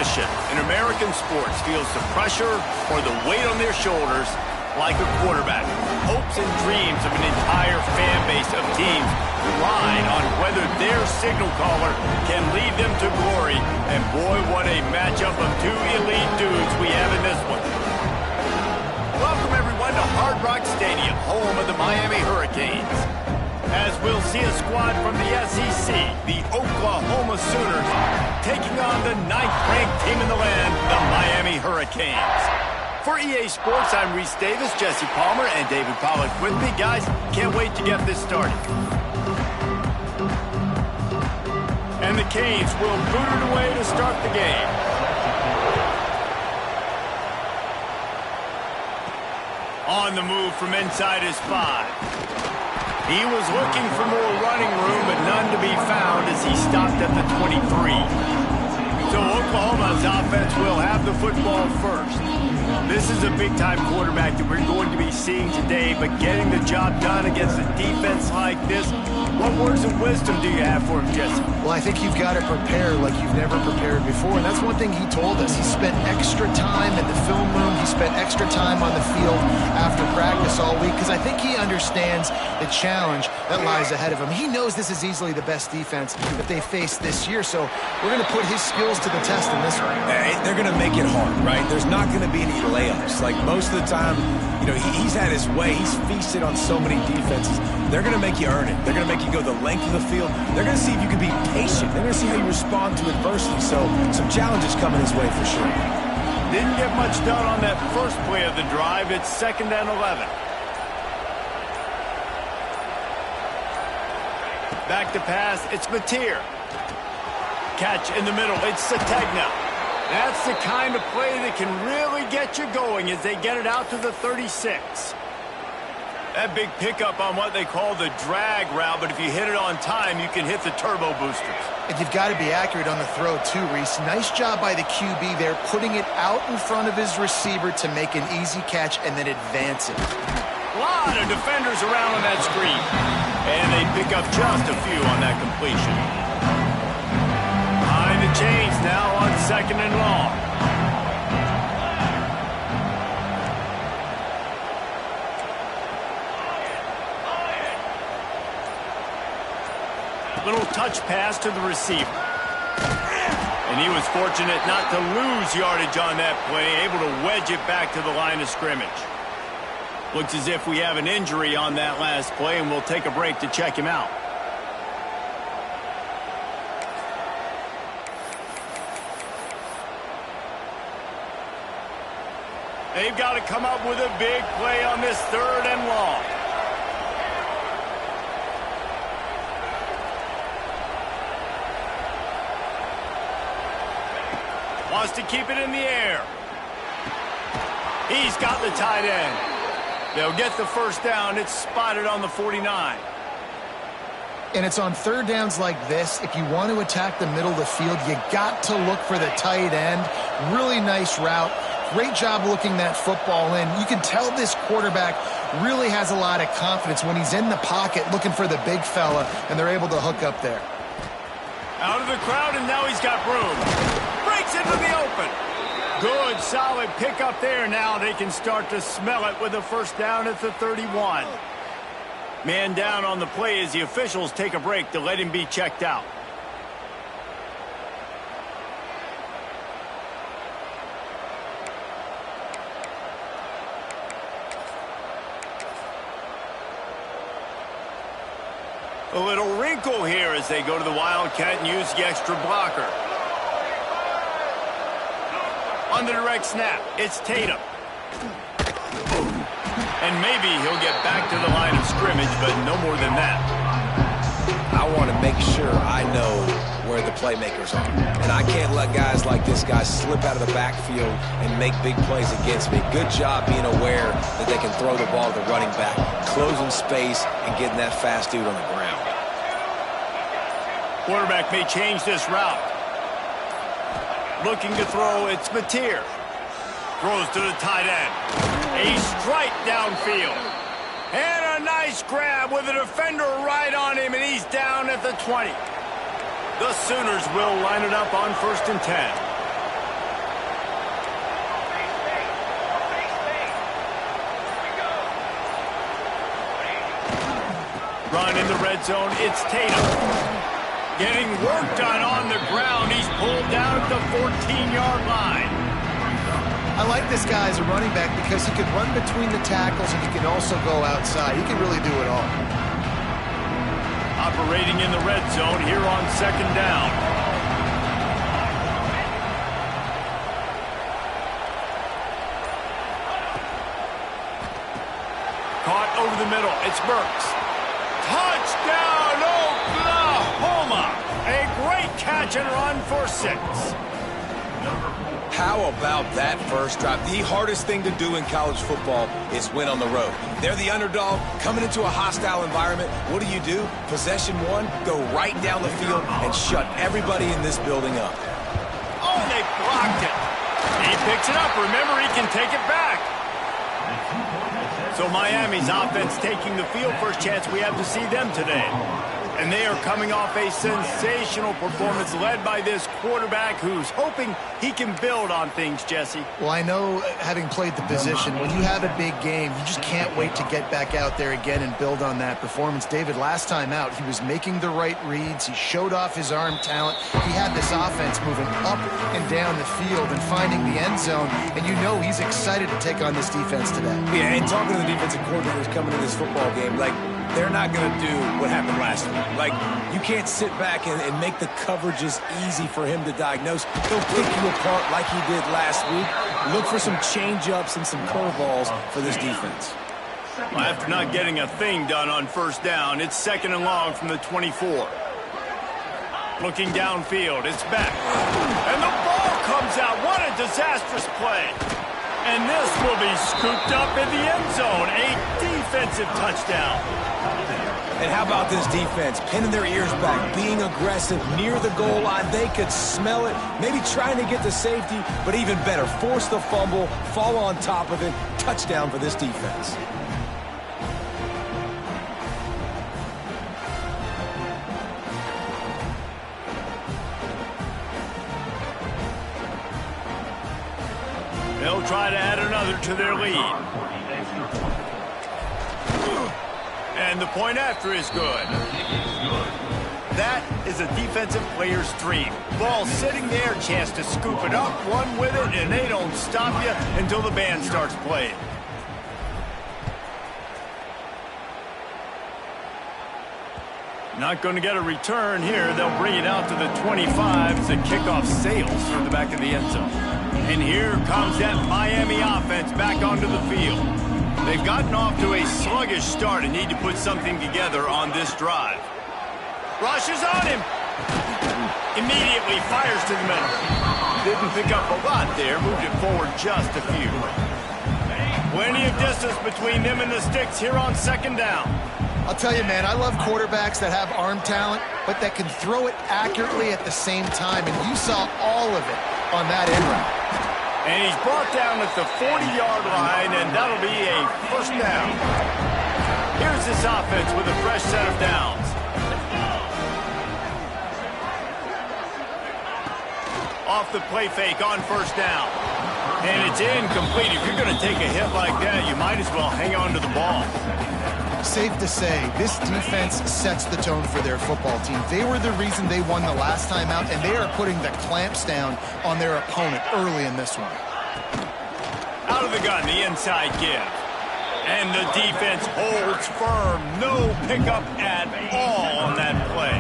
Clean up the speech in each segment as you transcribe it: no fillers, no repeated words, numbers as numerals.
question. In American sports, feels the pressure or the weight on their shoulders like a quarterback. Hopes and dreams of an entire fan base of teams rely on whether their signal caller can lead them to glory. And boy, what a matchup of two elite dudes we have in this one. Welcome, everyone, to Hard Rock Stadium, home of the Miami Hurricanes. As we'll see a squad from the SEC, the Oklahoma Sooners, taking on the 9th-ranked team in the land, the Miami Hurricanes. For EA Sports, I'm Reese Davis, Jesse Palmer, and David Pollack with me. Guys, can't wait to get this started. And the Canes will boot it away to start the game. On the move from inside his 5. He was looking for more running room, but none to be found as he stopped at the 23. So Oklahoma's offense will have the football first. This is a big-time quarterback that we're going to be seeing today, but getting the job done against a defense like this, what words of wisdom do you have for him, Jesse? Well, I think you've got to prepare like you've never prepared before, and that's one thing he told us. He spent extra time in the film room. He spent extra time on the field after practice all week because I think he understands the challenge that lies ahead of him. He knows this is easily the best defense that they face this year, so we're going to put his skills to the test in this one. They're going to make it hard, right? There's not going to be any layups. Like most of the time, you know, he's had his way. He's feasted on so many defenses. They're going to make you earn it. They're going to make you go the length of the field. They're going to see if you can be patient. They're going to see how you respond to adversity. So some challenges coming his way for sure. Didn't get much done on that first play of the drive. It's 2nd and 11. Back to pass. It's Mateer. Catch in the middle. It's Sategna. That's the kind of play that can really get you going as they get it out to the 36. That big pickup on what they call the drag route, but if you hit it on time, you can hit the turbo boosters. And you've got to be accurate on the throw too, Reese. Nice job by the QB there, putting it out in front of his receiver to make an easy catch and then advance it. A lot of defenders around on that screen. And they pick up just a few on that completion. Behind the chains now on 2nd and long. Little touch pass to the receiver. And he was fortunate not to lose yardage on that play, able to wedge it back to the line of scrimmage. Looks as if we have an injury on that last play, and we'll take a break to check him out. They've got to come up with a big play on this 3rd and long. Wants to keep it in the air. He's got the tight end. They'll get the first down. It's spotted on the 49. And it's on 3rd downs like this. If you want to attack the middle of the field, you got to look for the tight end. Really nice route. Great job looking that football in. You can tell this quarterback really has a lot of confidence when he's in the pocket looking for the big fella, and they're able to hook up there. Out of the crowd, and now he's got room. Breaks into the open. Good, solid pickup there. Now they can start to smell it with a first down at the 31. Man down on the play as the officials take a break to let him be checked out. A little wrinkle here as they go to the Wildcat and use the extra blocker. On the direct snap, it's Tatum. And maybe he'll get back to the line of scrimmage, but no more than that. I want to make sure I know where the playmakers are. And I can't let guys like this guy slip out of the backfield and make big plays against me. Good job being aware that they can throw the ball to the running back, closing space, and getting that fast dude on the ground. Quarterback may change this route. Looking to throw, it's Mateer. Throws to the tight end. A strike downfield. And a nice grab with a defender right on him, and he's down at the 20. The Sooners will line it up on 1st and 10. run in the red zone. It's Tatum. Getting work done on the ground. He's pulled down at the 14-yard line. I like this guy as a running back because he can run between the tackles and he can also go outside. He can really do it all. Operating in the red zone here on second down. Caught over the middle. It's Burks. Touchdown, Oklahoma! A great catch and run for 6. How about that first drive? The hardest thing to do in college football is win on the road. They're the underdog, coming into a hostile environment. What do? Possession 1, go right down the field and shut everybody in this building up. Oh, they blocked it. He picks it up. Remember, he can take it back. So Miami's offense taking the field. First chance we have to see them today. And they are coming off a sensational performance led by this quarterback who's hoping he can build on things, Jesse. Well, I know, having played the position, when you have a big game, you just can't wait to get back out there again and build on that performance. David, last time out, he was making the right reads. He showed off his arm talent. He had this offense moving up and down the field and finding the end zone. And you know he's excited to take on this defense today. Yeah, and talking to the defensive coordinators coming to this football game, like, they're not going to do what happened last week. Like, you can't sit back and make the coverages easy for him to diagnose. He'll pick you apart like he did last week. Look for some change-ups and some curveballs for this defense. Well, after not getting a thing done on first down, it's second and long from the 24. Looking downfield, it's back. And the ball comes out. What a disastrous play. And this will be scooped up in the end zone. A defensive touchdown. And how about this defense? Pinning their ears back, being aggressive near the goal line. They could smell it, maybe trying to get the safety, but even better, force the fumble, fall on top of it. Touchdown for this defense. They'll try to add another to their lead. And the point after is good. That is a defensive player's dream. Ball sitting there, chance to scoop it up, run with it, and they don't stop you until the band starts playing. Not going to get a return here. They'll bring it out to the 25 as the kickoff sails through the back of the end zone. And here comes that Miami offense back onto the field. They've gotten off to a sluggish start and need to put something together on this drive. Rushes on him. Immediately fires to the middle. Didn't pick up a lot there. Moved it forward just a few. Plenty of distance between them and the sticks here on second down. I'll tell you, man, I love quarterbacks that have arm talent, but that can throw it accurately at the same time. And you saw all of it on that end route. And he's brought down at the 40-yard line, and that'll be a first down. Here's this offense with a fresh set of downs. Off the play fake on first down. And it's incomplete. If you're going to take a hit like that, you might as well hang on to the ball. Safe to say, this defense sets the tone for their football team. They were the reason they won the last time out, and they are putting the clamps down on their opponent early in this one. Out of the gun, the inside give. And the defense holds firm. No pickup at all on that play.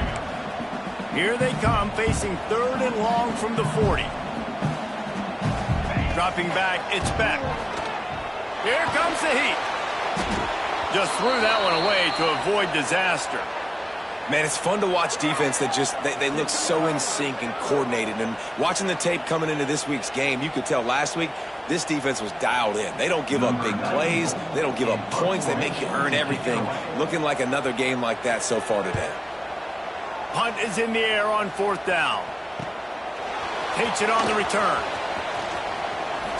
Here they come, facing third and long from the 40. Dropping back, it's back. Here comes the heat. Just threw that one away to avoid disaster. Man, it's fun to watch defense that just, they look so in sync and coordinated. And watching the tape coming into this week's game, you could tell last week, this defense was dialed in. They don't give up big plays. They don't give up points. They make you earn everything. Looking like another game like that so far today. Punt is in the air on fourth down. Takes it on the return.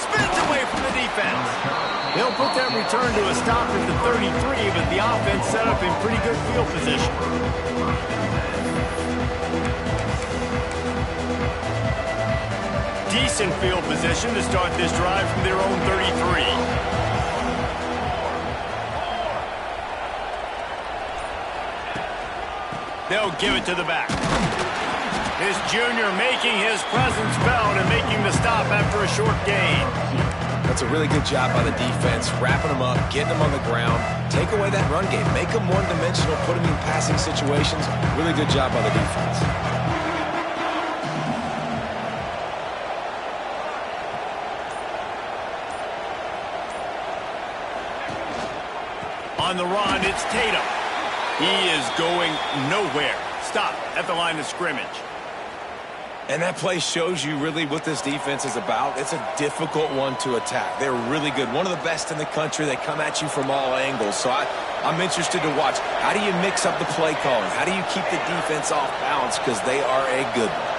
Spins away from the defense. They'll put that return to a stop at the 33, but the offense set up in pretty good field position. Decent field position to start this drive from their own 33. They'll give it to the back. This junior making his presence felt and making the stop after a short gain. That's a really good job by the defense, wrapping them up, getting them on the ground, take away that run game, make them one-dimensional, put them in passing situations. Really good job by the defense. On the run, it's Tatum. He is going nowhere. Stop at the line of scrimmage. And that play shows you really what this defense is about. It's a difficult one to attack. They're really good. One of the best in the country. They come at you from all angles. So I'm interested to watch. How do you mix up the play calling? How do you keep the defense off balance? Because they are a good one.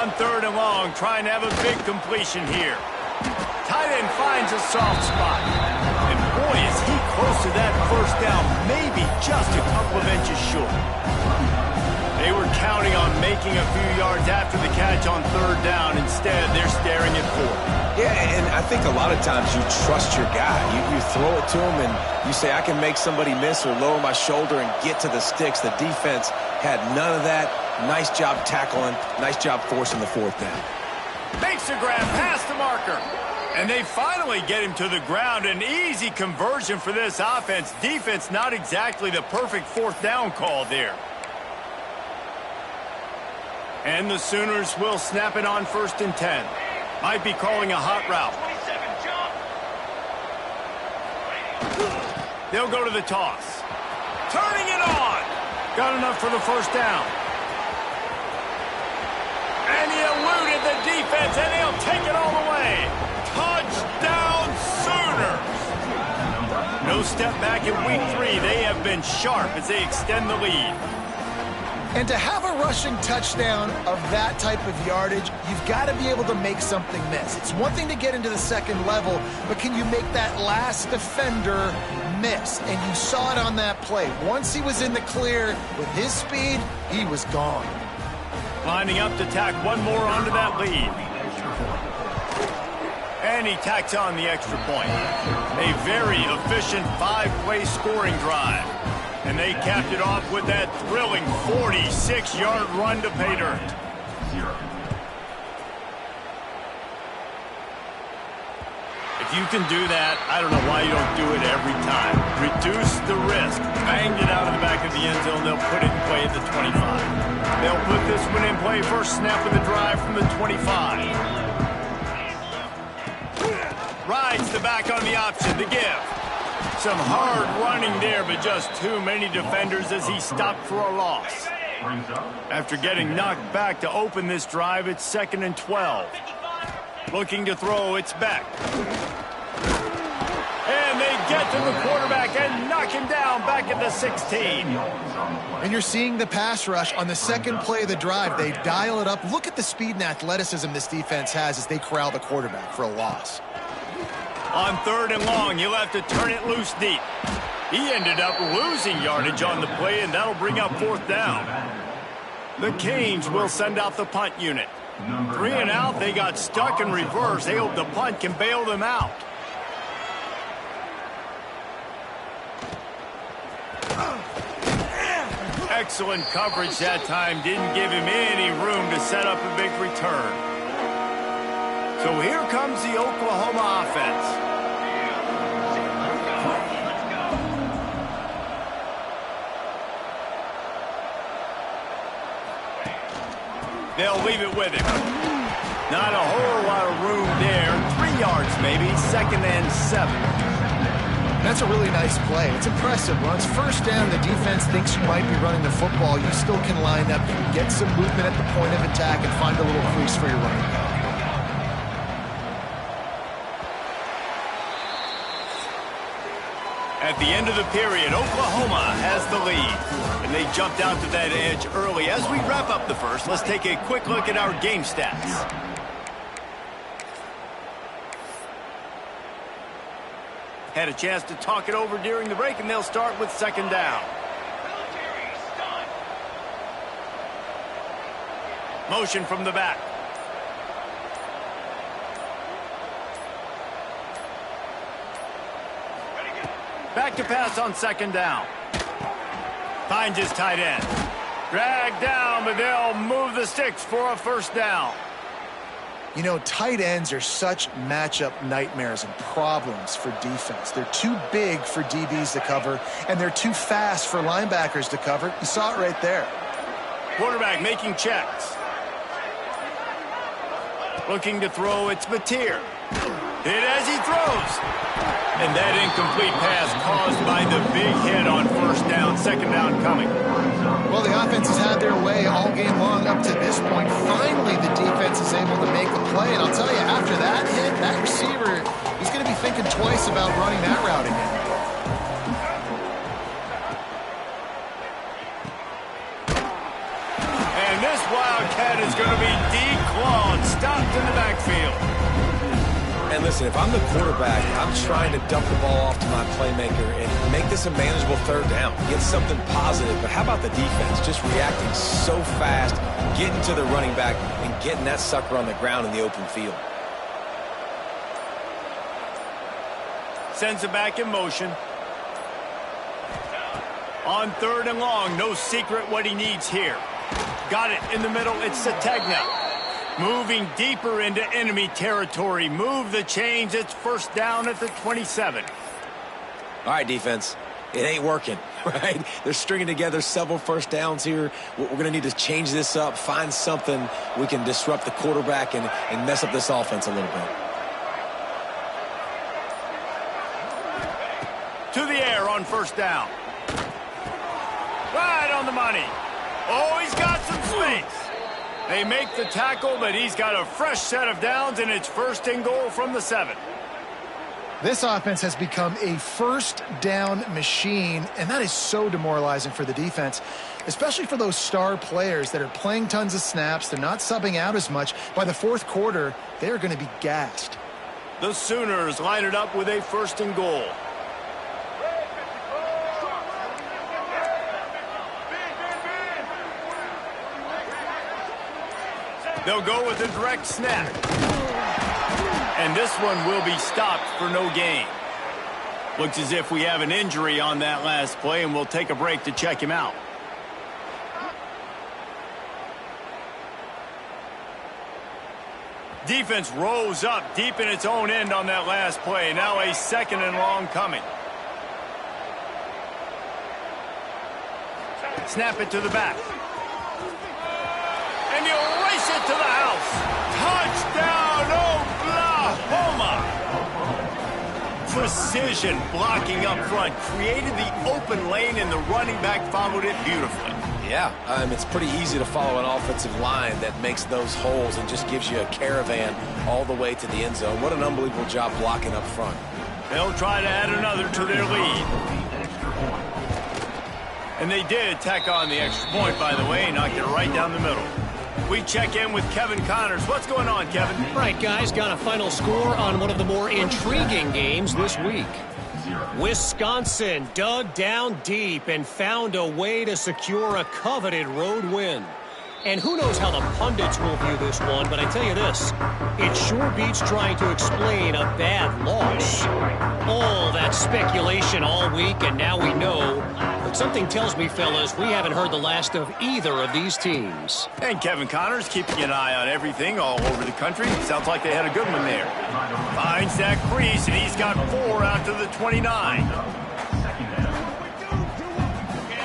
On 3rd and long, trying to have a big completion here. Tight end finds a soft spot. And boy, is he close to that first down, maybe just a couple of inches short. They were counting on making a few yards after the catch on 3rd down. Instead, they're staring at 4th. Yeah, and I think a lot of times you trust your guy. You throw it to him and you say, I can make somebody miss or lower my shoulder and get to the sticks. The defense had none of that. Nice job tackling. Nice job forcing the 4th down. Makes a grab past the marker. And they finally get him to the ground. An easy conversion for this offense. Defense not exactly the perfect 4th down call there. And the Sooners will snap it on 1st and 10. Might be calling a hot route. They'll go to the toss. Turning it on. Got enough for the 1st down. And he eluded the defense, and he'll take it all the way. Touchdown, Sooners! No step back in week 3. They have been sharp as they extend the lead. And to have a rushing touchdown of that type of yardage, you've got to be able to make something miss. It's one thing to get into the 2nd level, but can you make that last defender miss? And you saw it on that play. Once he was in the clear with his speed, he was gone. Lining up to tack one more onto that lead. And he tacks on the extra point. A very efficient 5-play scoring drive. And they capped it off with that thrilling 46-yard run to pay dirt. If you can do that, I don't know why you don't do it every time. Reduce the risk. Banged it out of the back of the end zone. They'll put it in play at the 25. They'll put this one in play first snap of the drive from the 25. Rides the back on the option to give. Some hard running there, but just too many defenders as he stopped for a loss. After getting knocked back to open this drive, it's 2nd and 12. Looking to throw, it's Beck. And they get to the quarterback and knock him down back at the 16. And you're seeing the pass rush on the 2nd play of the drive. They dial it up. Look at the speed and athleticism this defense has as they corral the quarterback for a loss. On 3rd and long, he'll have to turn it loose deep. He ended up losing yardage on the play, and that'll bring up 4th down. The Canes will send out the punt unit. 3 and out, they got stuck in reverse. They hope the punt can bail them out. Excellent coverage that time. Didn't give him any room to set up a big return. So here comes the Oklahoma offense. They'll leave it with him. Not a whole lot of room there. 3 yards maybe, 2nd and 7. That's a really nice play. It's impressive. Once 1st down, the defense thinks you might be running the football. You still can line up, get some movement at the point of attack, and find a little crease for your running back. At the end of the period, Oklahoma has the lead. And they jumped out to that edge early. As we wrap up the first, let's take a quick look at our game stats. Had a chance to talk it over during the break, and they'll start with 2nd down. Motion from the back. Back to pass on second down. Finds his tight end. Dragged down, but they'll move the sticks for a first down. You know, tight ends are such matchup nightmares and problems for defense. They're too big for DBs to cover, and they're too fast for linebackers to cover. You saw it right there. Quarterback making checks. Looking to throw, it's Mateer. Hit as he throws. And that incomplete pass caused by the big hit on first down, second down coming. Well, the offense has had their way all game long up to this point. Finally, the defense is able to make a play. And I'll tell you, after that hit, that receiver, he's going to be thinking twice about running that route again. And this Wildcat is going to be declawed, stopped in the backfield. And listen, if I'm the quarterback, I'm trying to dump the ball off to my playmaker and make this a manageable third down. Get something positive. But how about the defense? Just reacting so fast, getting to the running back, and getting that sucker on the ground in the open field. Sends it back in motion. On third and long, no secret what he needs here. Got it in the middle, it's Sategna. Moving deeper into enemy territory. Move the chains. It's first down at the 27. All right, defense. It ain't working, right? They're stringing together several first downs here. We're going to need to change this up, find something we can disrupt the quarterback and mess up this offense a little bit. To the air on first down. Right on the money. Oh, he's got some space. They make the tackle, but he's got a fresh set of downs, and it's first and goal from the 7. This offense has become a first down machine, and that is so demoralizing for the defense, especially for those star players that are playing tons of snaps. They're not subbing out as much. By the fourth quarter, they're going to be gassed. The Sooners line it up with a first and goal. They'll go with a direct snap. And this one will be stopped for no gain. Looks as if we have an injury on that last play, and we'll take a break to check him out. Defense rose up deep in its own end on that last play. Now a second and long coming. Snap it to the back. And he'll race it to the house. Touchdown, Oklahoma! Precision blocking up front. Created the open lane, and the running back followed it beautifully. Yeah, it's pretty easy to follow an offensive line that makes those holes and just gives you a caravan all the way to the end zone. What an unbelievable job blocking up front. They'll try to add another to their lead. And they did tack on the extra point, by the way, knocked it right down the middle. We check in with Kevin Connors. What's going on, Kevin? Right, guys, got a final score on one of the more intriguing games this week. Wisconsin dug down deep and found a way to secure a coveted road win. And who knows how the pundits will view this one, but I tell you this, it sure beats trying to explain a bad loss. All that speculation all week, and now we know. But something tells me, fellas, we haven't heard the last of either of these teams. And Kevin Connors keeping an eye on everything all over the country. Sounds like they had a good one there. Finds that crease, and he's got 4 out to the 29.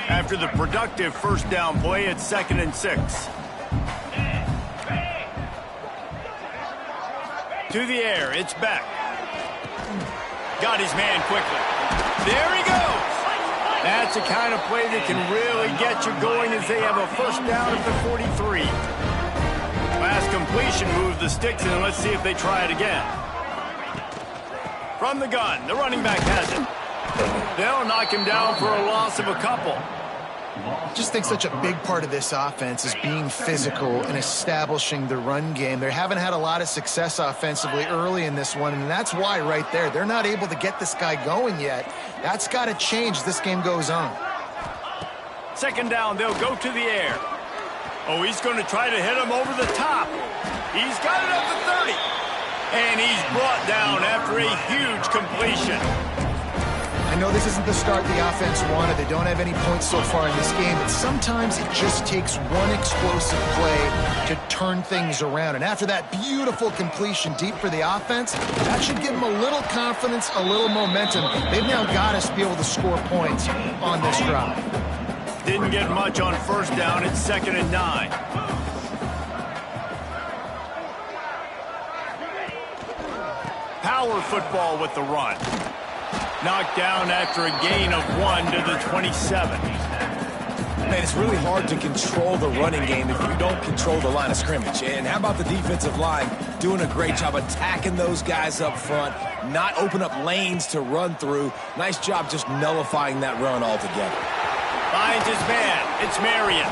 After the productive first down play, it's 2nd and 6. To the air, it's Beck. Got his man quickly. There he goes. That's the kind of play that can really get you going as they have a first down at the 43. Last completion moved the sticks, and let's see if they try it again. From the gun, the running back has it. They'll knock him down for a loss of a couple. I just think such a big part of this offense is being physical and establishing the run game. They haven't had a lot of success offensively early in this one, and that's why right there. They're not able to get this guy going yet. That's got to change as this game goes on. 2nd down, they'll go to the air. Oh, he's going to try to hit him over the top. He's got it up to 30. And he's brought down after a huge completion. I know this isn't the start the offense wanted. They don't have any points so far in this game, but sometimes it just takes one explosive play to turn things around. And after that beautiful completion deep for the offense, that should give them a little confidence, a little momentum. They've now got us to be able to score points on this drive. Didn't get much on first down. It's 2nd and 9. Power football with the run. Knocked down after a gain of 1 to the 27. Man, it's really hard to control the running game if you don't control the line of scrimmage. And how about the defensive line doing a great job attacking those guys up front, not open up lanes to run through. Nice job just nullifying that run altogether. Finds his man. It's Marion.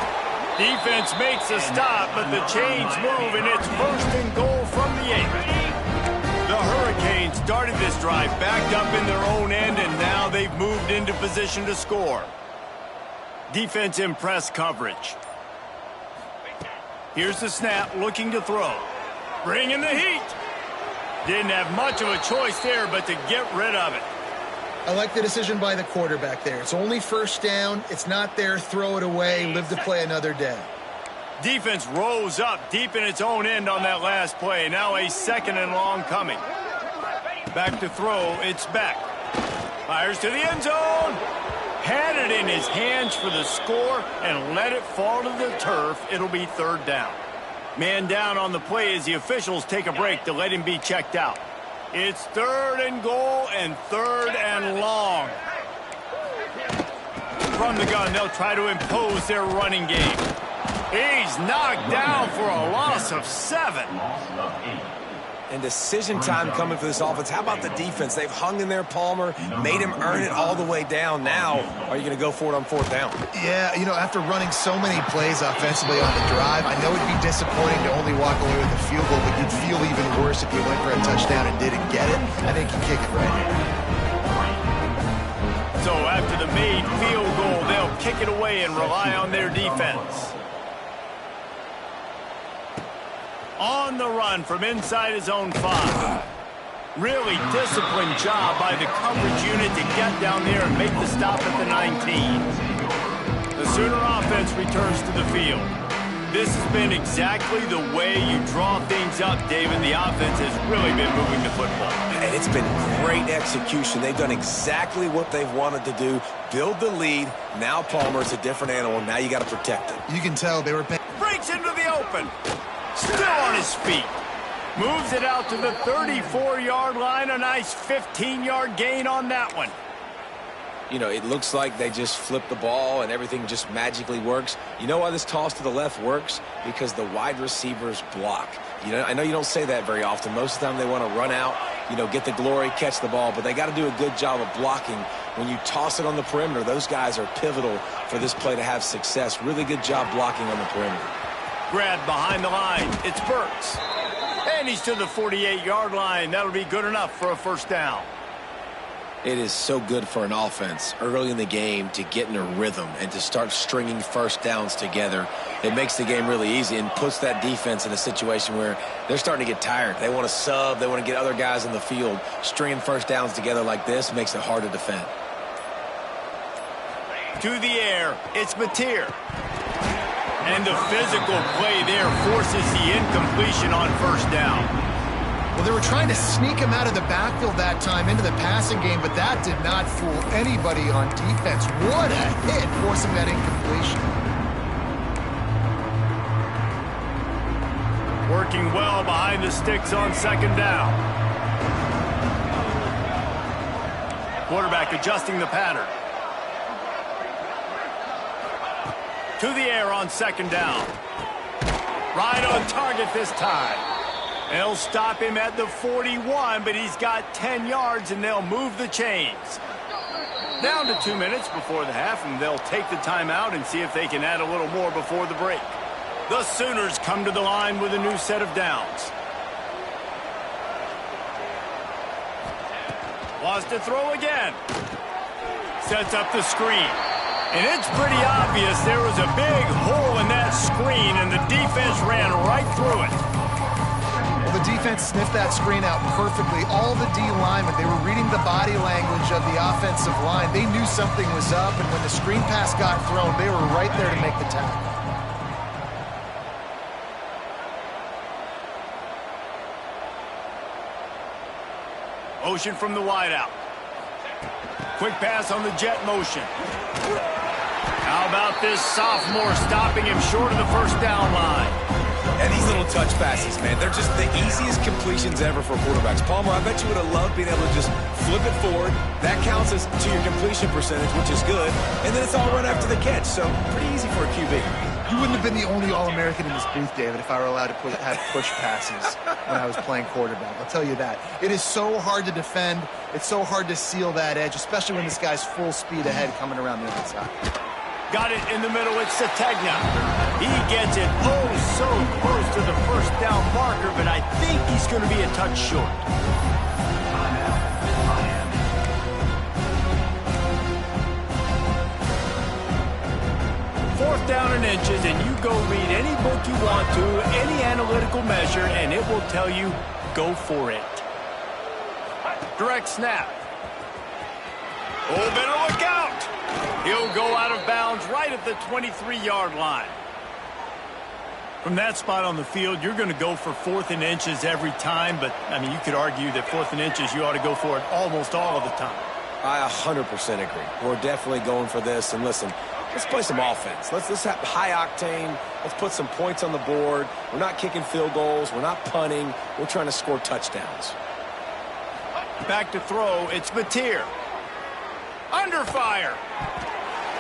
Defense makes a stop, but the chains move, and it's 1st and goal from the 8. The Hurricanes started this drive backed up in their own end, and now they've moved into position to score. Defense in press coverage. Here's the snap, looking to throw. Bringing the heat. Didn't have much of a choice there, but to get rid of it. I like the decision by the quarterback there. It's only 1st down. It's not there. Throw it away. Live to play another day. Defense rose up deep in its own end on that last play. Now a 2nd and long coming. Back to throw. It's Beck. Fires to the end zone. Had it in his hands for the score and let it fall to the turf. It'll be 3rd down. Man down on the play as the officials take a break to let him be checked out. It's 3rd and goal and 3rd and long. From the gun, they'll try to impose their running game. He's knocked down for a loss of 7. And decision time coming for this offense. How about the defense? They've hung in there, Palmer, made him earn it all the way down. Now, are you going to go for it on 4th down? Yeah, you know, after running so many plays offensively on the drive, I know it'd be disappointing to only walk away with a field goal, but you'd feel even worse if you went for a touchdown and didn't get it. I think you kick it right here. So after the made field goal, they'll kick it away and rely on their defense. On the run from inside his own 5. Really disciplined job by the coverage unit to get down there and make the stop at the 19. The Sooner offense returns to the field. This has been exactly the way you draw things up, David. The offense has really been moving the football. And it's been great execution. They've done exactly what they've wanted to do. Build the lead. Now Palmer's a different animal. Now you got to protect it. You can tell they were breaks into the open. Still on his feet. Moves it out to the 34-yard line. A nice 15-yard gain on that one. You know, it looks like they just flip the ball and everything just magically works. You know why this toss to the left works? Because the wide receivers block. You know, I know you don't say that very often. Most of the time they want to run out, you know, get the glory, catch the ball, but they got to do a good job of blocking. When you toss it on the perimeter, those guys are pivotal for this play to have success. Really good job blocking on the perimeter. Grabbed behind the line. It's Burks. And he's to the 48-yard line. That'll be good enough for a 1st down. It is so good for an offense early in the game to get in a rhythm and to start stringing 1st downs together. It makes the game really easy and puts that defense in a situation where they're starting to get tired. They want to sub. They want to get other guys in the field. Stringing 1st downs together like this makes it hard to defend. To the air. It's Mateer. And the physical play there forces the incompletion on 1st down. Well, they were trying to sneak him out of the backfield that time into the passing game, but that did not fool anybody on defense. What a hit, forcing that incompletion. Working well behind the sticks on 2nd down. Quarterback adjusting the pattern. To the air on 2nd down. Right on target this time. They'll stop him at the 41, but he's got 10 yards, and they'll move the chains. Down to 2 minutes before the half, and they'll take the timeout and see if they can add a little more before the break. The Sooners come to the line with a new set of downs. Wants to throw again. Sets up the screen. And it's pretty obvious there was a big hole in that screen, and the defense ran right through it. Well, the defense sniffed that screen out perfectly. All the D linemen, they were reading the body language of the offensive line. They knew something was up, and when the screen pass got thrown, they were right there to make the tackle. Motion from the wideout. Quick pass on the jet motion. How about this sophomore stopping him short of the first down line? And these little touch passes, man, they're just the easiest completions ever for quarterbacks. Palmer, I bet you would have loved being able to just flip it forward. That counts as to your completion percentage, which is good. And then it's all run after the catch, so pretty easy for a QB. You wouldn't have been the only All-American in this booth, David, if I were allowed to have push passes when I was playing quarterback. I'll tell you that. It is so hard to defend. It's so hard to seal that edge, especially when this guy's full speed ahead coming around the other side. Got it in the middle. It's Sategna. He gets it so close to the first down marker, but I think he's going to be a touch short. Fourth down and inches, and you go read any book you want to, any analytical measure, and it will tell you, go for it. Direct snap. Oh, better look out. He'll go out of bounds right at the 23-yard line. From that spot on the field, you're going to go for 4th and inches every time, but, I mean, you could argue that 4th and inches, you ought to go for it almost all of the time. I 100% agree. We're definitely going for this, and listen, let's play some offense. Let's have high octane. Let's put some points on the board. We're not kicking field goals. We're not punting. We're trying to score touchdowns. Back to throw. It's Mateer. Under fire.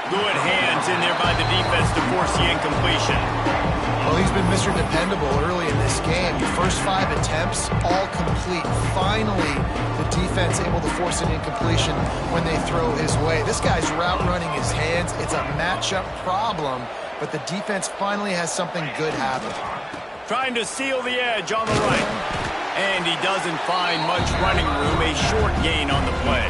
Good hands in there by the defense to force the incompletion. Well, he's been Mr. Dependable early in this game. The first 5 attempts, all complete. Finally, the defense able to force an incompletion when they throw his way. This guy's route running his hands. It's a matchup problem, but the defense finally has something good happen. Trying to seal the edge on the right. And he doesn't find much running room. A short gain on the play.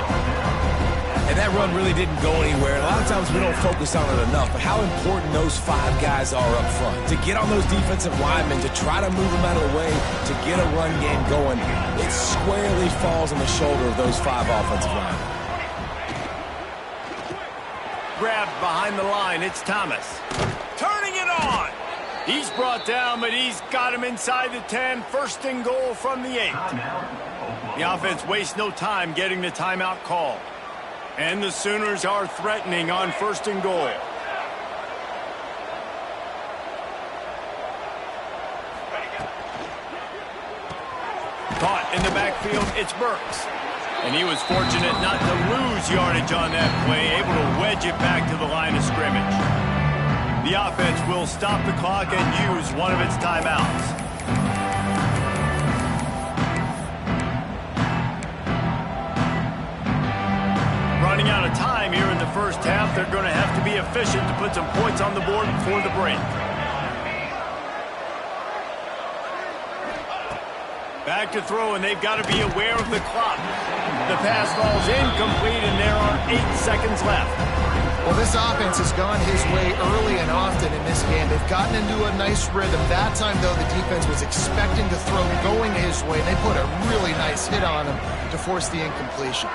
And that run really didn't go anywhere. A lot of times we don't focus on it enough, but how important those 5 guys are up front. To get on those defensive linemen, to try to move them out of the way, to get a run game going, it squarely falls on the shoulder of those 5 offensive linemen. Grabbed behind the line, it's Thomas. Turning it on. He's brought down, but he's got him inside the 10. 1st and goal from the 8. The offense wastes no time getting the timeout call. And the Sooners are threatening on 1st and goal. Caught in the backfield, it's Burks. And he was fortunate not to lose yardage on that play, able to wedge it back to the line of scrimmage. The offense will stop the clock and use one of its timeouts. Running out of time here in the first half. They're going to have to be efficient to put some points on the board before the break. Back to throw, and they've got to be aware of the clock. The pass falls incomplete, and there are 8 seconds left. Well, this offense has gone his way early and often in this game. They've gotten into a nice rhythm. That time, though, the defense was expecting the throw going his way, and they put a really nice hit on him to force the incompletion.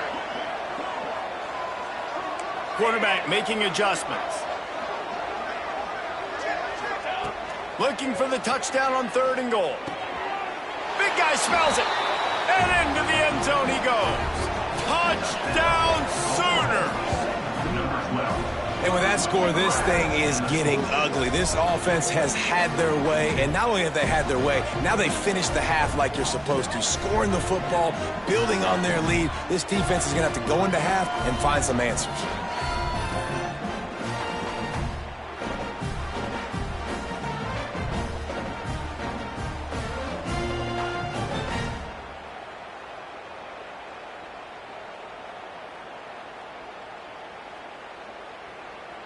Quarterback making adjustments. Looking for the touchdown on 3rd and goal. Big guy smells it. And into the end zone he goes. Touchdown Sooners. And with that score, this thing is getting ugly. This offense has had their way, and not only have they had their way, now they finished the half like you're supposed to, scoring the football, building on their lead. This defense is going to have to go into half and find some answers.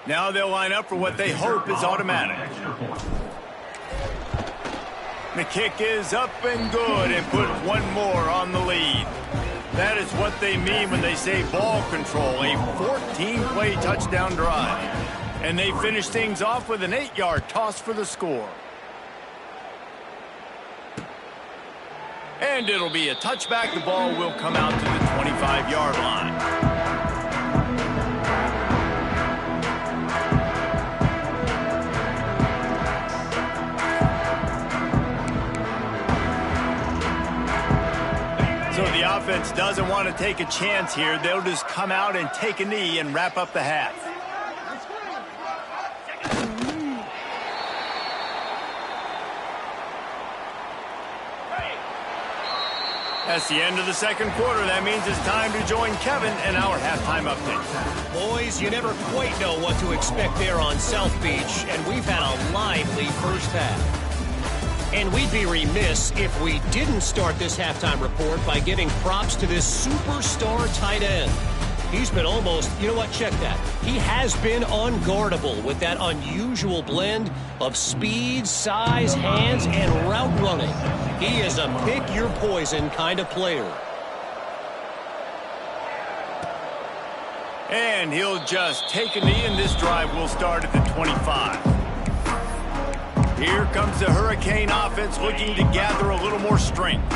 Now they'll line up for what they hope is automatic. The kick is up and good and put one more on the lead. That is what they mean when they say ball control, a 14-play touchdown drive. And they finish things off with an 8-yard toss for the score. And it'll be a touchback. The ball will come out to the 25-yard line. So the offense doesn't want to take a chance here. They'll just come out and take a knee and wrap up the half. That's the end of the second quarter. That means it's time to join Kevin in our halftime update. Boys, you never quite know what to expect there on South Beach, and we've had a lively first half. And we'd be remiss if we didn't start this halftime report by giving props to this superstar tight end. He's been almost, you know what, check that. He has been unguardable with that unusual blend of speed, size, hands, and route running. He is a pick-your-poison kind of player. And he'll just take a knee, and this drive will start at the 25. Here comes the Hurricane offense looking to gather a little more strength.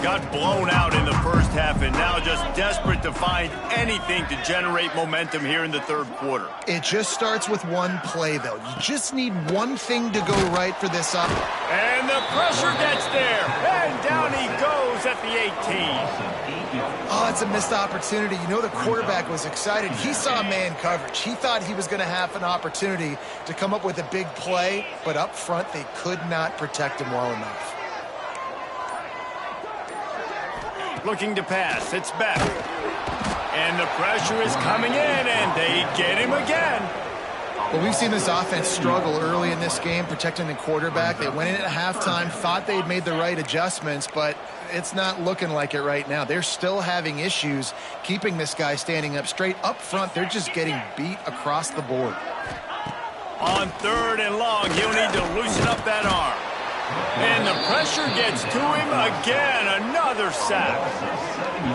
Got blown out in the first half and now just desperate to find anything to generate momentum here in the third quarter. It just starts with one play, though. You just need one thing to go right for this up. And the pressure gets there. And down he goes at the 18. Oh, it's a missed opportunity. You know the quarterback was excited. He saw man coverage. He thought he was going to have an opportunity to come up with a big play, but up front they could not protect him well enough. Looking to pass. It's Beck. And the pressure is coming in, and they get him again. Well, we've seen this offense struggle early in this game, protecting the quarterback. They went in at halftime, thought they'd made the right adjustments, but it's not looking like it right now. They're still having issues keeping this guy standing up straight. Up front, they're just getting beat across the board. On third and long, he'll need to loosen up that arm. And the pressure gets to him again. Another sack.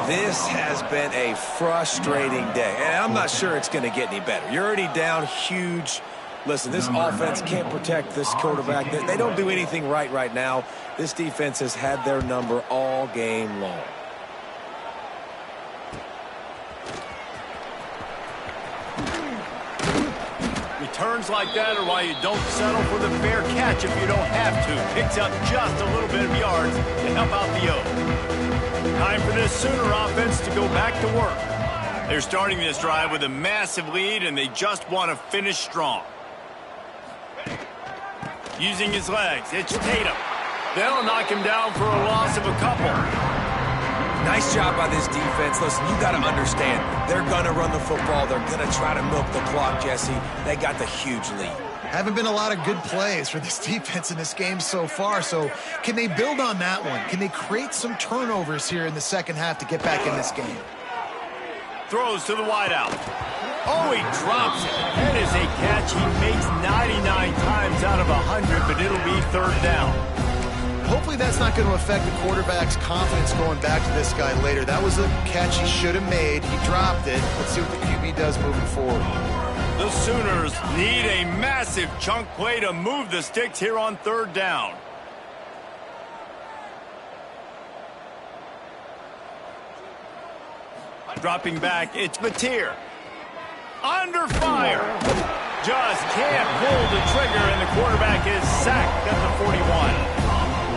This has been a frustrating day, and I'm not sure it's going to get any better. You're already down huge. Listen, this offense can't protect this quarterback. They don't do anything right now. This defense has had their number all game long. Returns like that are why you don't settle for the fair catch if you don't have to. Picks up just a little bit of yards to help out the O. Time for this Sooner offense to go back to work. They're starting this drive with a massive lead, and they just want to finish strong. Using his legs, it's Tatum. They'll knock him down for a loss of a couple. Nice job by this defense. Listen, you got to understand, they're going to run the football. They're going to try to milk the clock, Jesse. They got the huge lead. Haven't been a lot of good plays for this defense in this game so far, so can they build on that one? Can they create some turnovers here in the second half to get back in this game? Throws to the wideout. Oh, he drops it. That is a catch he makes 99 times out of 100, but it'll be third down. Hopefully that's not going to affect the quarterback's confidence going back to this guy later. That was a catch he should have made. He dropped it. Let's see what the QB does moving forward. The Sooners need a massive chunk play to move the sticks here on third down. Dropping back, it's Mateer. Under fire. Just can't pull the trigger, and the quarterback is sacked at the 41.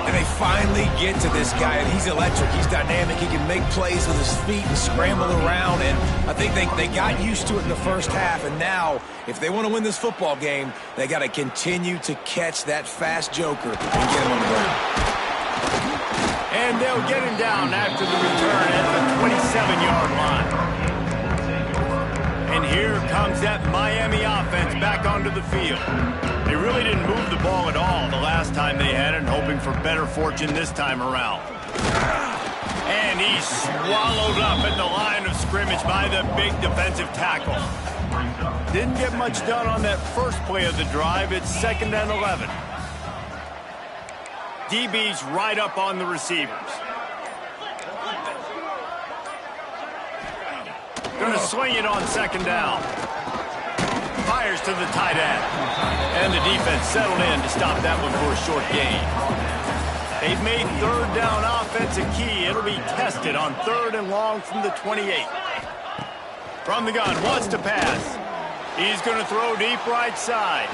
And they finally get to this guy, and he's electric. He's dynamic. He can make plays with his feet and scramble around, and I think they got used to it in the first half, and now, if they want to win this football game, they got to continue to catch that fast joker and get him on the ground. And they'll get him down after the return at the 27-yard line. And here comes that Miami offense back onto the field. They really didn't move the ball at all the last time they had it, hoping for better fortune this time around. And he's swallowed up at the line of scrimmage by the big defensive tackle. Didn't get much done on that first play of the drive. It's 2nd and 11. DB's right up on the receivers. Gonna swing it on 2nd down. Fires to the tight end. And the defense settled in to stop that one for a short gain. They've made third down offense a key. It'll be tested on 3rd and long from the 28. From the gun, wants to pass. He's going to throw deep right side.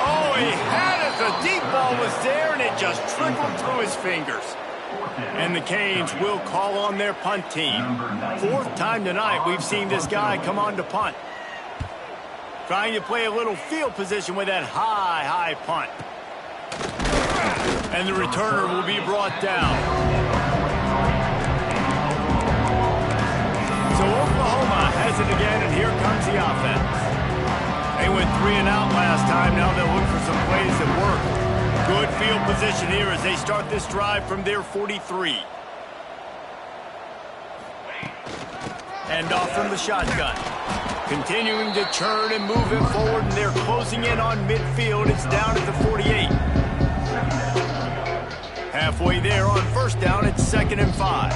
Oh, he had it. The deep ball was there, and it just trickled through his fingers. And the Canes will call on their punt team. 4th time tonight we've seen this guy come on to punt. Trying to play a little field position with that high punt. And the returner will be brought down. So Oklahoma has it again, and here comes the offense. They went 3 and out last time. Now they'll look for some plays that work. Good field position here as they start this drive from their 43. And off from the shotgun. Continuing to churn and move it forward, and they're closing in on midfield. It's down at the 48. Halfway there on 1st down, it's 2nd and 5.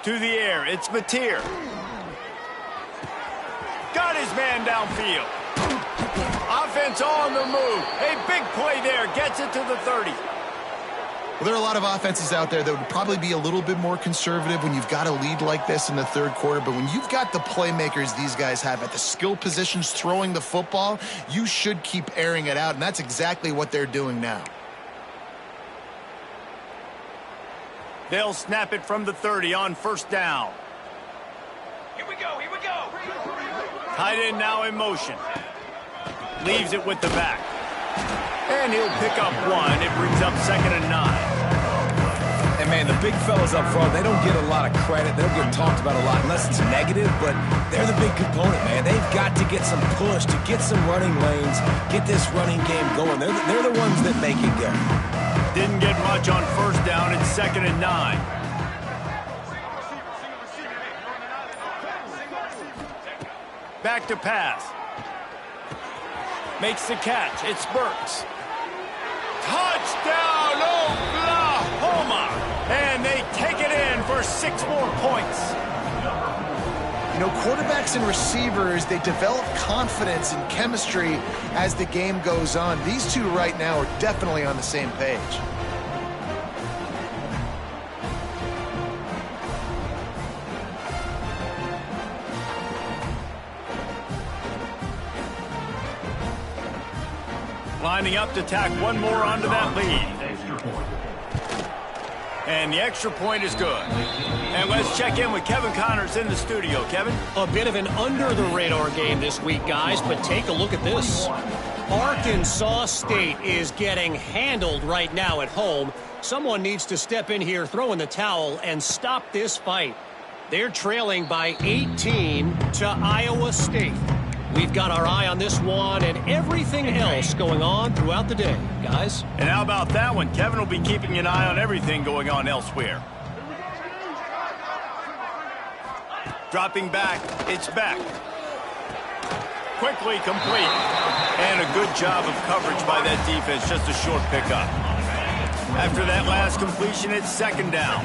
To the air, it's Mateer. Got his man downfield. Offense on the move. A big play there, gets it to the 30. Well, there are a lot of offenses out there that would probably be a little bit more conservative when you've got a lead like this in the 3rd quarter. But when you've got the playmakers these guys have at the skill positions throwing the football, you should keep airing it out. And that's exactly what they're doing now. They'll snap it from the 30 on 1st down. Here we go, here we go. Tight end now in motion. Leaves it with the back. And he'll pick up 1. It brings up 2nd and 9. And, man, the big fellas up front, they don't get a lot of credit. They don't get talked about a lot unless it's negative, but they're the big component, man. They've got to get some push, to get some running lanes, get this running game going. They're the ones that make it go. Didn't get much on 1st down. It's 2nd and 9. Back to pass. Makes the catch. It's Burks. Touchdown, Oklahoma! And they take it in for 6 more points. You know, quarterbacks and receivers, they develop confidence and chemistry as the game goes on. These two right now are definitely on the same page. Lining up to tack 1 more onto that lead. And the extra point is good. And let's check in with Kevin Connors in the studio. Kevin? A bit of an under-the-radar game this week, guys, but take a look at this. Arkansas State is getting handled right now at home. Someone needs to step in here, throw in the towel, and stop this fight. They're trailing by 18 to Iowa State. We've got our eye on this one and everything else going on throughout the day, guys. And how about that one? Kevin will be keeping an eye on everything going on elsewhere. Dropping back, it's back. Quickly complete. And a good job of coverage by that defense, just a short pickup. After that last completion, it's 2nd down.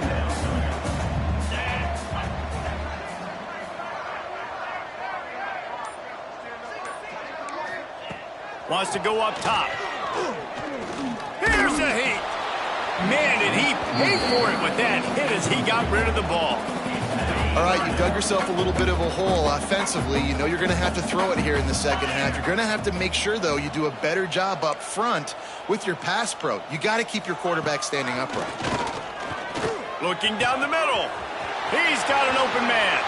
Wants to go up top. Here's a heat. Man, did he pay for it with that hit as he got rid of the ball. All right, you dug yourself a little bit of a hole offensively. You know you're going to have to throw it here in the 2nd half. You're going to have to make sure, though, you do a better job up front with your pass pro. You got to keep your quarterback standing upright. Looking down the middle. He's got an open man.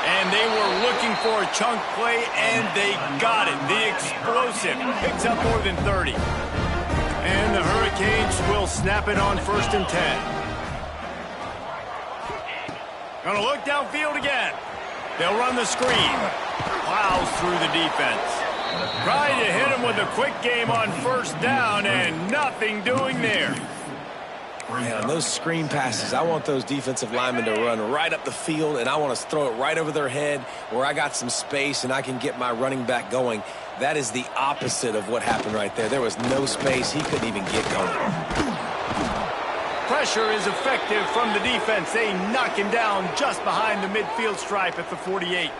And they were looking for a chunk play, and they got it. The explosive picks up more than 30. And the Hurricanes will snap it on 1st and 10. Gonna look downfield again. They'll run the screen. Plows through the defense. Trying to hit him with a quick game on 1st down, and nothing doing there. Man, on those screen passes, I want those defensive linemen to run right up the field, and I want to throw it right over their head where I got some space and I can get my running back going. That is the opposite of what happened right there. There was no space. He couldn't even get going. Pressure is effective from the defense. They knock him down just behind the midfield stripe at the 48.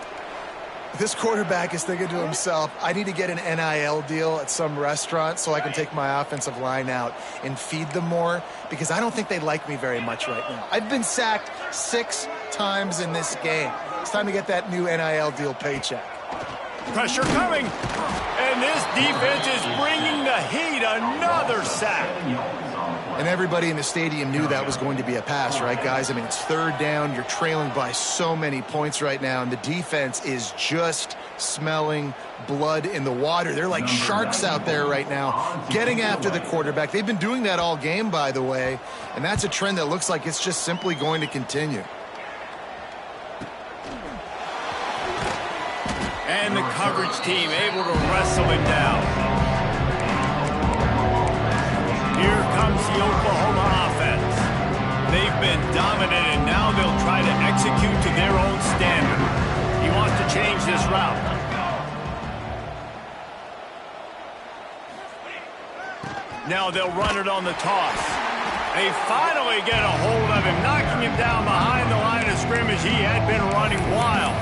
This quarterback is thinking to himself, I need to get an NIL deal at some restaurant so I can take my offensive line out and feed them more, because I don't think they like me very much right now. I've been sacked 6 times in this game. It's time to get that new NIL deal paycheck. Pressure coming. And this defense is bringing the heat. Another sack. And everybody in the stadium knew that was going to be a pass, right, guys? I mean, it's 3rd down. You're trailing by so many points right now, and the defense is just smelling blood in the water. They're like sharks out there right now, getting after the quarterback. They've been doing that all game, by the way, and that's a trend that looks like it's just simply going to continue. And the coverage team able to wrestle him down. Here comes the Oklahoma offense. They've been dominant, and now they'll try to execute to their own standard. He wants to change this route. Now they'll run it on the toss. They finally get a hold of him, knocking him down behind the line of scrimmage. He had been running wild.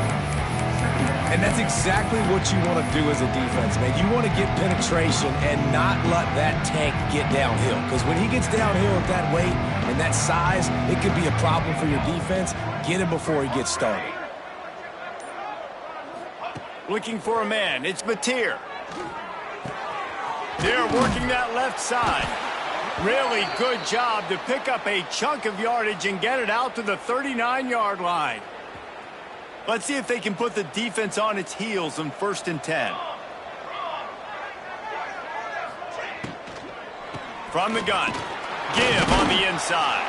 And that's exactly what you want to do as a defense, man. You want to get penetration and not let that tank get downhill. Because when he gets downhill at that weight and that size, it could be a problem for your defense. Get him before he gets started. Looking for a man. It's Mateer. They're working that left side. Really good job to pick up a chunk of yardage and get it out to the 39-yard line. Let's see if they can put the defense on its heels on 1st and 10. From the gun. Give on the inside.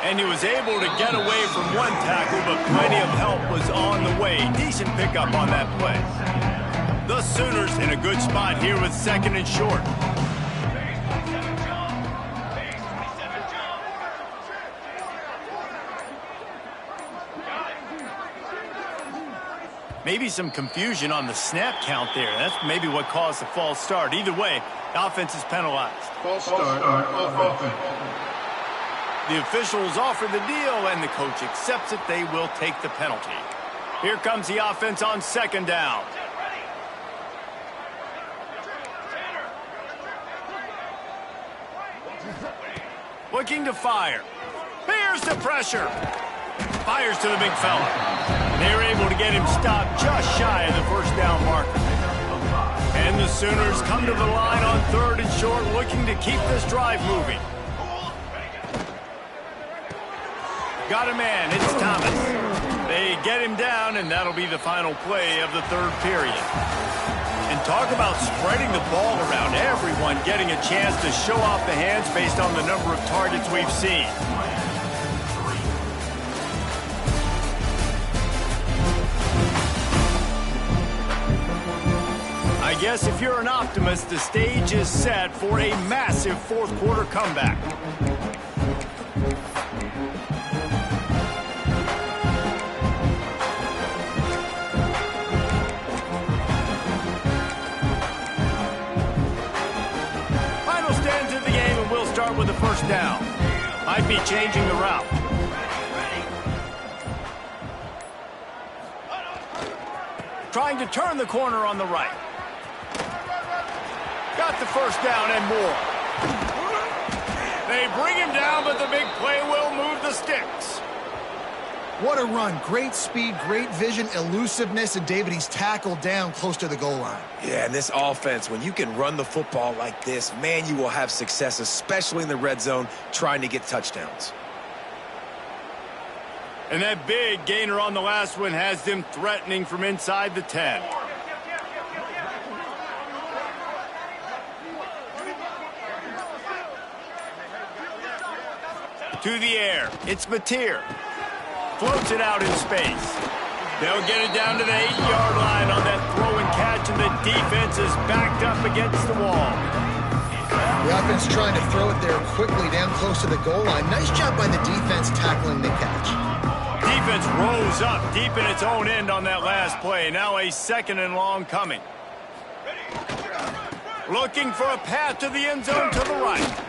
And he was able to get away from one tackle, but plenty of help was on the way. Decent pickup on that play. The Sooners in a good spot here with 2nd and short. Maybe some confusion on the snap count there. That's maybe what caused the false start. Either way, the offense is penalized. False start, offense. The officials offer the deal, and the coach accepts it. They will take the penalty. Here comes the offense on 2nd down. Looking to fire. Here's the pressure. Fires to the big fella. They're able to get him stopped just shy of the 1st down marker. And the Sooners come to the line on 3rd and short, looking to keep this drive moving. Got a man. It's Thomas. They get him down, and that'll be the final play of the 3rd period. And talk about spreading the ball around. Everyone getting a chance to show off the hands based on the number of targets we've seen. I guess if you're an optimist, the stage is set for a massive 4th quarter comeback. Final stands of the game, and we'll start with the 1st down. Might be changing the route. Trying to turn the corner on the right. Got the 1st down and more. They bring him down, but the big play will move the sticks. What a run. Great speed, great vision, elusiveness, and David, he's tackled down close to the goal line. Yeah, and this offense, when you can run the football like this, man, you will have success, especially in the red zone, trying to get touchdowns. And that big gainer on the last one has them threatening from inside the 10. To the air. It's Mateer. Floats it out in space. They'll get it down to the 8-yard line on that throw and catch, and the defense is backed up against the wall. The offense trying to throw it there quickly down close to the goal line. Nice job by the defense tackling the catch. Defense rose up deep in its own end on that last play. Now a 2nd and long coming. Looking for a path to the end zone to the right.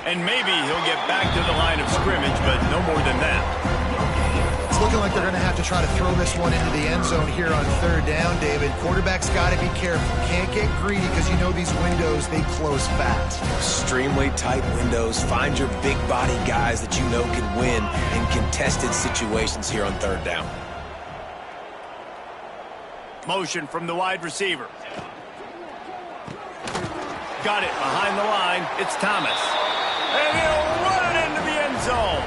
And maybe he'll get back to the line of scrimmage, but no more than that. It's looking like they're going to have to try to throw this one into the end zone here on third down, David. Quarterback's got to be careful. Can't get greedy because you know these windows, they close fast. Extremely tight windows. Find your big body guys that you know can win in contested situations here on third down. Motion from the wide receiver. Got it behind the line. It's Thomas. And he'll run it into the end zone.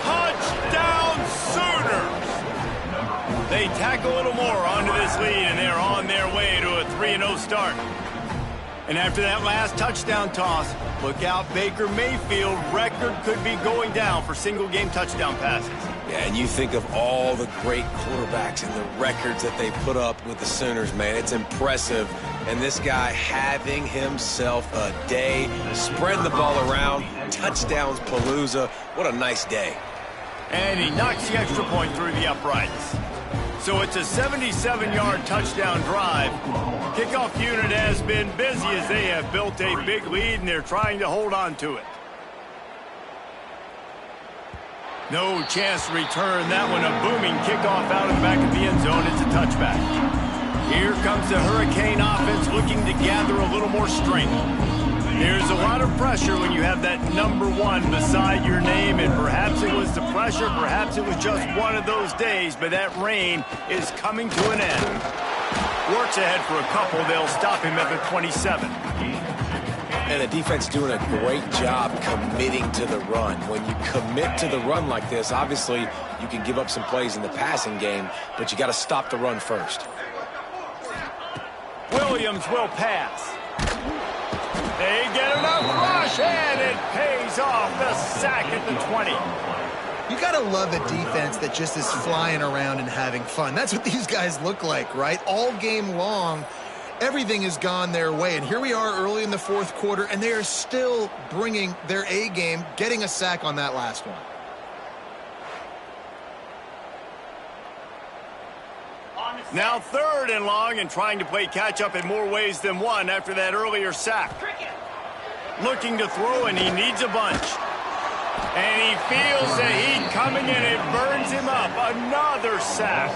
Touchdown Sooners! They tack a little more onto this lead, and they're on their way to a 3-0 start. And after that last touchdown toss, look out, Baker Mayfield record could be going down for single-game touchdown passes. Yeah, and you think of all the great quarterbacks and the records that they put up with the Sooners, man. It's impressive. And this guy having himself a day, spreading the ball around, touchdowns palooza. What a nice day. And he knocks the extra point through the uprights. So it's a 77-yard touchdown drive. Kickoff unit has been busy as they have built a big lead, and they're trying to hold on to it. No chance to return that one. A booming kickoff out of the back of the end zone. It's a touchback. Here comes the Hurricane offense looking to gather a little more strength. There's a lot of pressure when you have that number 1 beside your name, and perhaps it was the pressure, perhaps it was just one of those days, but that rain is coming to an end. Works ahead for a couple. They'll stop him at the 27. And the defense doing a great job committing to the run. When you commit to the run like this, obviously you can give up some plays in the passing game, but you got to stop the run first. Williams will pass. They get enough rush, and it pays off. The sack at the 20. You got to love a defense that just is flying around and having fun. That's what these guys look like, right? All game long, everything has gone their way. And here we are early in the fourth quarter, and they are still bringing their A game, getting a sack on that last one. Now 3rd and long, and trying to play catch-up in more ways than one after that earlier sack. Looking to throw, and he needs a bunch. And he feels the heat coming, and it burns him up. Another sack.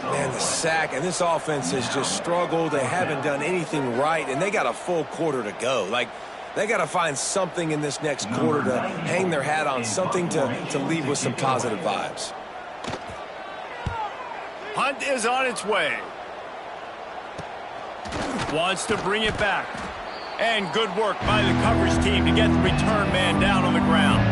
Man, the sack, and this offense has just struggled. They haven't done anything right, and they got a full quarter to go. Like, they got to find something in this next quarter to hang their hat on, something to leave with some positive vibes. Hunt is on its way. Wants to bring it back. And good work by the coverage team to get the return man down on the ground.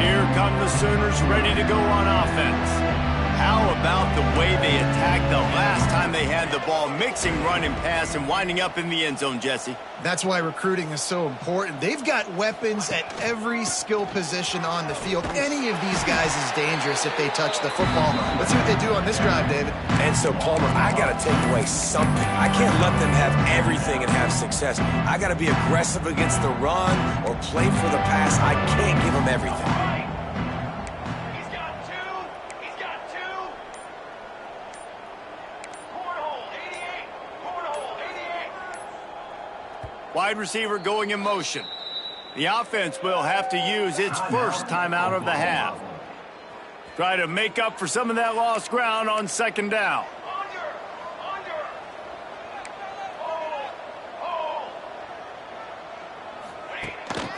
Here come the Sooners ready to go on offense. How about the way they attacked the last time they had the ball, mixing run and pass and winding up in the end zone, Jesse? That's why recruiting is so important. They've got weapons at every skill position on the field. Any of these guys is dangerous if they touch the football. Let's see what they do on this drive, David. And so, Palmer, I got to take away something. I can't let them have everything and have success. I got to be aggressive against the run or play for the pass. I can't give them everything. Wide receiver going in motion. The offense will have to use its first time out of the half. Try to make up for some of that lost ground on 2nd down.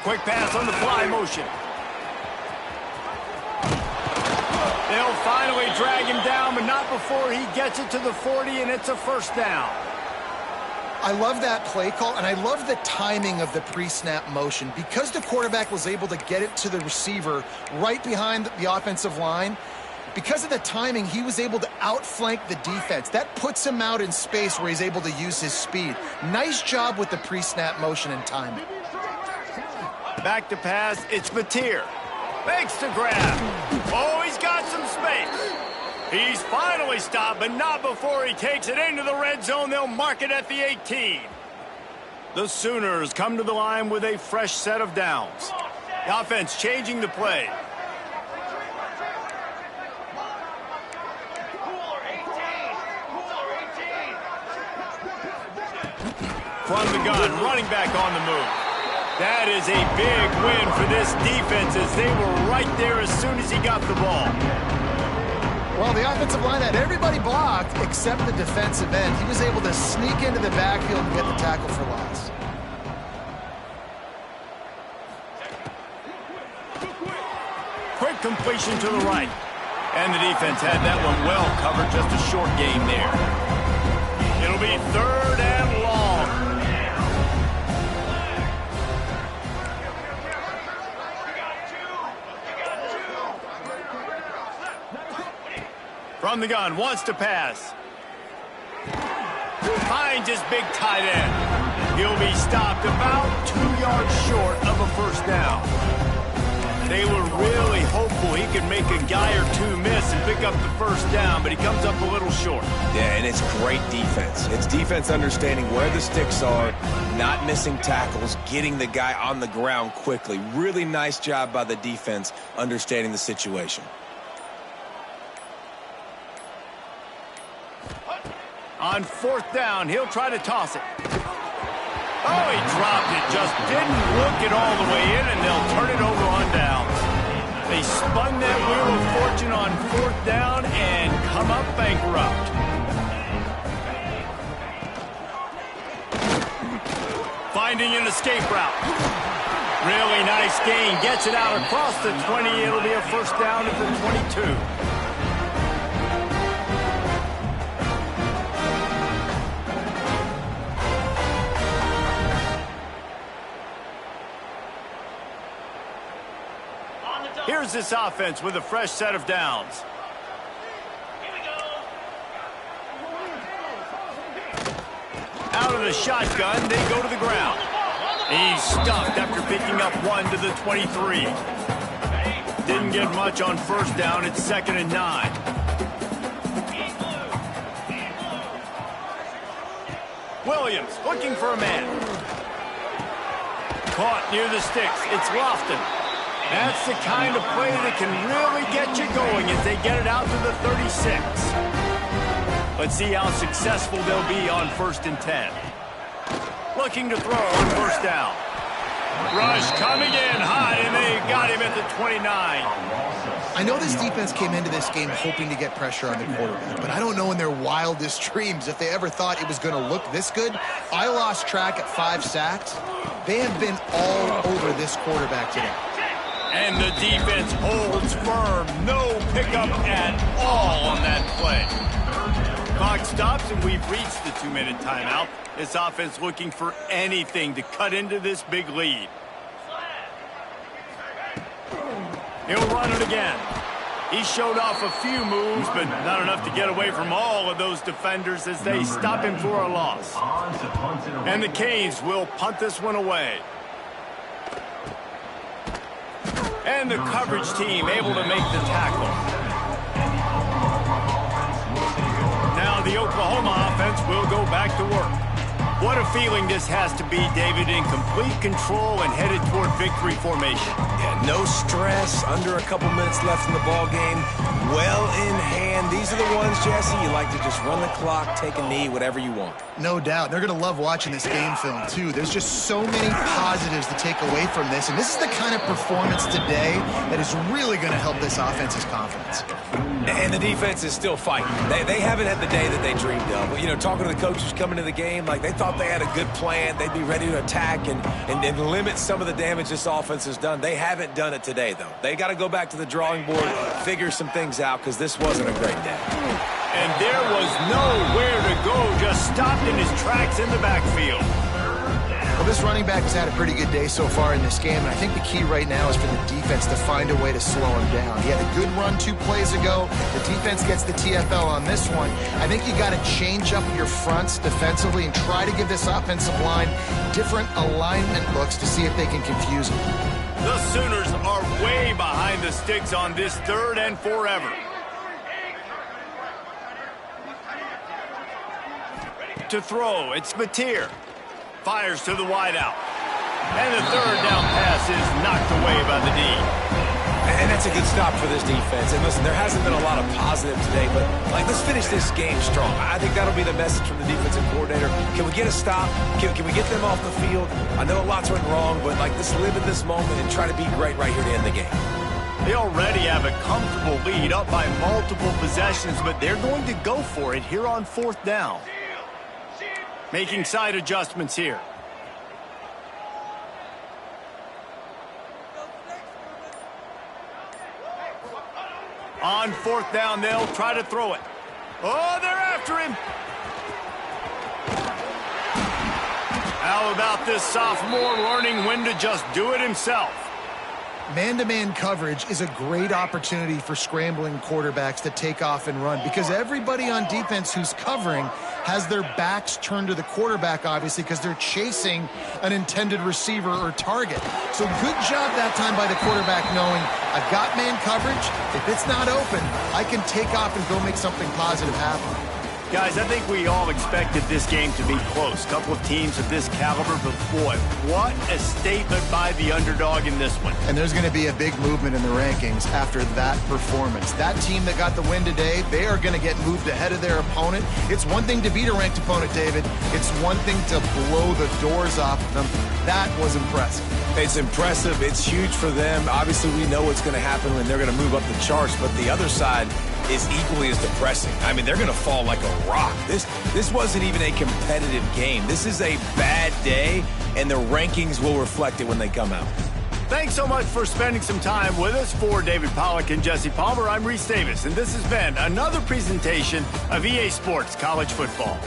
Quick pass on the fly motion. They'll finally drag him down, but not before he gets it to the 40, and it's a 1st down. I love that play call, and I love the timing of the pre-snap motion. Because the quarterback was able to get it to the receiver right behind the offensive line, because of the timing, he was able to outflank the defense. That puts him out in space where he's able to use his speed. Nice job with the pre-snap motion and timing. Back to pass, it's Mateer. Makes the grab. Oh, he's got some space. He's finally stopped, but not before he takes it into the red zone. They'll mark it at the 18. The Sooners come to the line with a fresh set of downs. The offense changing the play. From the gun, running back on the move. That is a big win for this defense as they were right there as soon as he got the ball. Well, the offensive line had everybody blocked except the defensive end. He was able to sneak into the backfield and get the tackle for loss. Quick completion to the right. And the defense had that one well covered, just a short game there. It'll be 3rd and long. From the gun, wants to pass. Finds his big tight end. He'll be stopped about 2 yards short of a first down. They were really hopeful he could make a guy or two miss and pick up the first down, but he comes up a little short. Yeah, and it's great defense. It's defense understanding where the sticks are, not missing tackles, getting the guy on the ground quickly. Really nice job by the defense understanding the situation. On 4th down, he'll try to toss it. Oh, he dropped it. Just didn't look it all the way in, and they'll turn it over on downs. They spun that wheel of fortune on 4th down and come up bankrupt. Finding an escape route. Really nice gain. Gets it out across the 20. It'll be a first down at the 22. Here's this offense with a fresh set of downs. Here we go. Out of the shotgun, they go to the ground. He's stuffed after picking up 1 to the 23. Didn't get much on first down. It's 2nd and 9. Williams looking for a man. Caught near the sticks. It's Lofton. That's the kind of play that can really get you going as they get it out to the 36. Let's see how successful they'll be on 1st and 10. Looking to throw on first down. Rush coming in high, and they got him at the 29. I know this defense came into this game hoping to get pressure on the quarterback, but I don't know in their wildest dreams if they ever thought it was going to look this good. I lost track at 5 sacks. They have been all over this quarterback today. And the defense holds firm. No pickup at all on that play. Clock stops, and we've reached the 2-minute timeout. This offense looking for anything to cut into this big lead. He'll run it again. He showed off a few moves, but not enough to get away from all of those defenders as they stop him for a loss. And the Canes will punt this one away. And the coverage team able to make the tackle. Now the Oklahoma offense will go back to work. What a feeling this has to be, David, in complete control and headed toward victory formation. Yeah, no stress, under a couple minutes left in the ball game. Well in hand. These are the ones, Jesse, you like to just run the clock, take a knee, whatever you want. No doubt. They're going to love watching this game film, too. There's just so many positives to take away from this, and this is the kind of performance today that is really going to help this offense's confidence. And the defense is still fighting. They haven't had the day that they dreamed of. But, you know, talking to the coaches coming to the game, like they thought they had a good plan. They'd be ready to attack and limit some of the damage this offense has done. They haven't done it today, though. They got to go back to the drawing board, figure some things out, because this wasn't a great day. And there was nowhere to go, just stopped in his tracks in the backfield. Well, this running back has had a pretty good day so far in this game, and I think the key right now is for the defense to find a way to slow him down. He had a good run 2 plays ago. The defense gets the TFL on this one. I think you got to change up your fronts defensively and try to give this offensive line different alignment looks to see if they can confuse him. The Sooners are way behind the sticks on this 3rd and forever. To throw, it's Mateer. Fires to the wideout. And the 3rd down pass is knocked away by the D. And that's a good stop for this defense. And listen, there hasn't been a lot of positive today, but like, let's finish this game strong. I think that'll be the message from the defensive coordinator. Can we get a stop? Can we get them off the field? I know a lot's went wrong, but like, let's live in this moment and try to be great right here to end the game. They already have a comfortable lead up by multiple possessions, but they're going to go for it here on 4th down. Making side adjustments here. On 4th down, they'll try to throw it. Oh, they're after him. How about this sophomore learning when to just do it himself? Man-to-man coverage is a great opportunity for scrambling quarterbacks to take off and run because everybody on defense who's covering has their backs turned to the quarterback, obviously, because they're chasing an intended receiver or target. So good job that time by the quarterback knowing I've got man coverage. If it's not open, I can take off and go make something positive happen. Guys, I think we all expected this game to be close. Couple of teams of this caliber, but boy, what a statement by the underdog in this one. And there's going to be a big movement in the rankings after that performance. That team that got the win today, they are going to get moved ahead of their opponent. It's one thing to beat a ranked opponent, David. It's one thing to blow the doors off them. That was impressive. It's impressive. It's huge for them. Obviously, we know what's going to happen when they're going to move up the charts, but the other side is equally as depressing. I mean, they're going to fall like a rock. This wasn't even a competitive game. This is a bad day, and the rankings will reflect it when they come out. Thanks so much for spending some time with us. For David Pollack and Jesse Palmer, I'm Reese Davis, and this has been another presentation of EA Sports College Football.